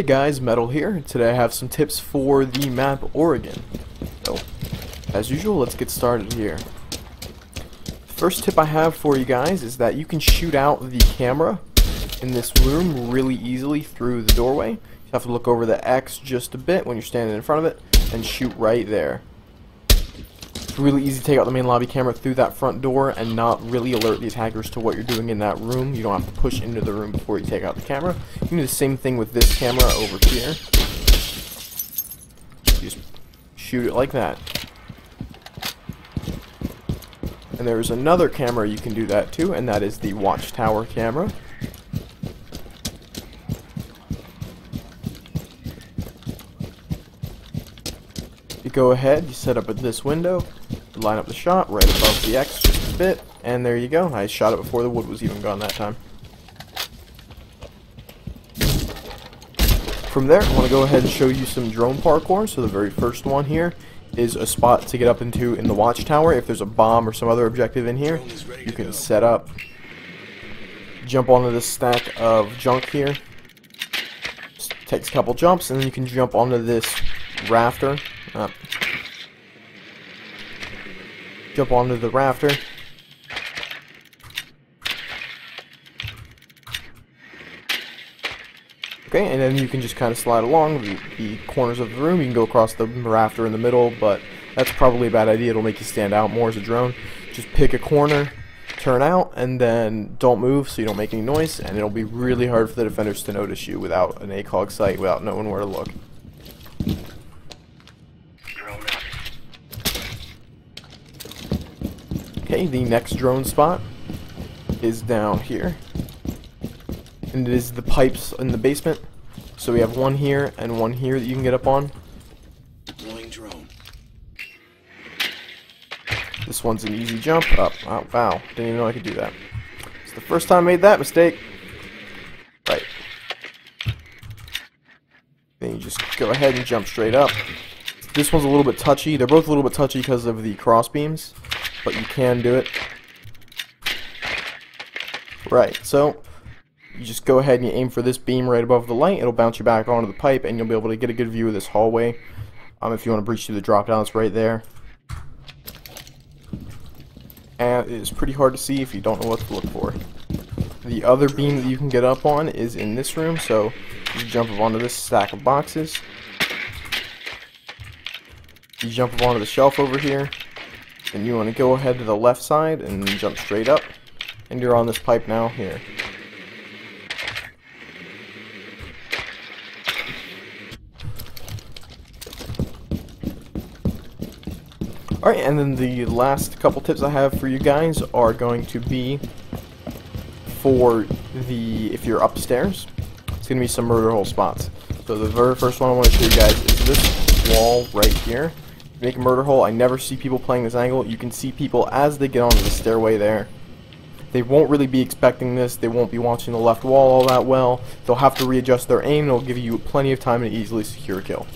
Hey guys, Metal here. Today I have some tips for the map Oregon. So, as usual, let's get started here. First tip I have for you guys is that you can shoot out the camera in this room really easily through the doorway. You have to look over the X just a bit when you're standing in front of it and shoot right there. It's really easy to take out the main lobby camera through that front door and not really alert the attackers to what you're doing in that room. You don't have to push into the room before you take out the camera. You can do the same thing with this camera over here. You just shoot it like that. And there's another camera you can do that too, and that is the watchtower camera. You go ahead, you set up at this window, line up the shot right above the X just a bit, and there you go. I shot it before the wood was even gone that time. From there, I want to go ahead and show you some drone parkour. So the very first one here is a spot to get up into in the watchtower. If there's a bomb or some other objective in here, you can set up, jump onto this stack of junk here. Just takes a couple jumps, and then you can jump onto this rafter. Jump onto the rafter. Okay, and then you can just kind of slide along the corners of the room. You can go across the rafter in the middle, but that's probably a bad idea. It'll make you stand out more as a drone. Just pick a corner, turn out, and then don't move so you don't make any noise, and it'll be really hard for the defenders to notice you without an ACOG sight, without knowing where to look. Okay, the next drone spot is down here, and it is the pipes in the basement. So we have one here and one here that you can get up on. Deploying drone. This one's an easy jump up. Oh, wow, didn't even know I could do that. It's the first time I made that mistake. Right. Then you just go ahead and jump straight up. This one's a little bit touchy. They're both a little bit touchy because of the cross beams, but you can do it. Right, so you just go ahead and you aim for this beam right above the light. It'll bounce you back onto the pipe, and you'll be able to get a good view of this hallway. If you want to breach through the drop down, it's right there. And it is pretty hard to see if you don't know what to look for. The other beam that you can get up on is in this room, so you jump up onto this stack of boxes. You jump up onto the shelf over here, and you want to go ahead to the left side and jump straight up, and you're on this pipe now here. Alright, and then the last couple tips I have for you guys are going to be for if you're upstairs, it's going to be some murder hole spots. So the very first one I want to show you guys is this wall right here. Make a murder hole. I never see people playing this angle. You can see people as they get onto the stairway there. They won't really be expecting this. They won't be watching the left wall all that well. They'll have to readjust their aim. It'll give you plenty of time to easily secure a kill.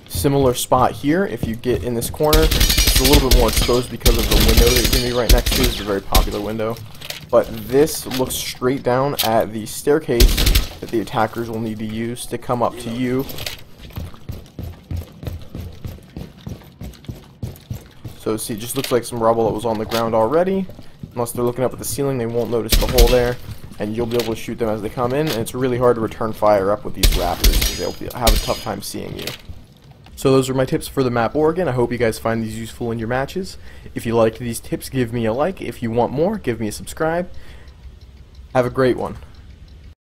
Similar spot here. If you get in this corner, it's a little bit more exposed because of the window that you're going to be right next to. It's a very popular window. But this looks straight down at the staircase that the attackers will need to use to come up to you. So see, it just looks like some rubble that was on the ground already. Unless they're looking up at the ceiling, they won't notice the hole there, and you'll be able to shoot them as they come in, and it's really hard to return fire up with these raptors because they'll have a tough time seeing you. So those are my tips for the map Oregon. I hope you guys find these useful in your matches. If you liked these tips, give me a like. If you want more, give me a subscribe. Have a great one.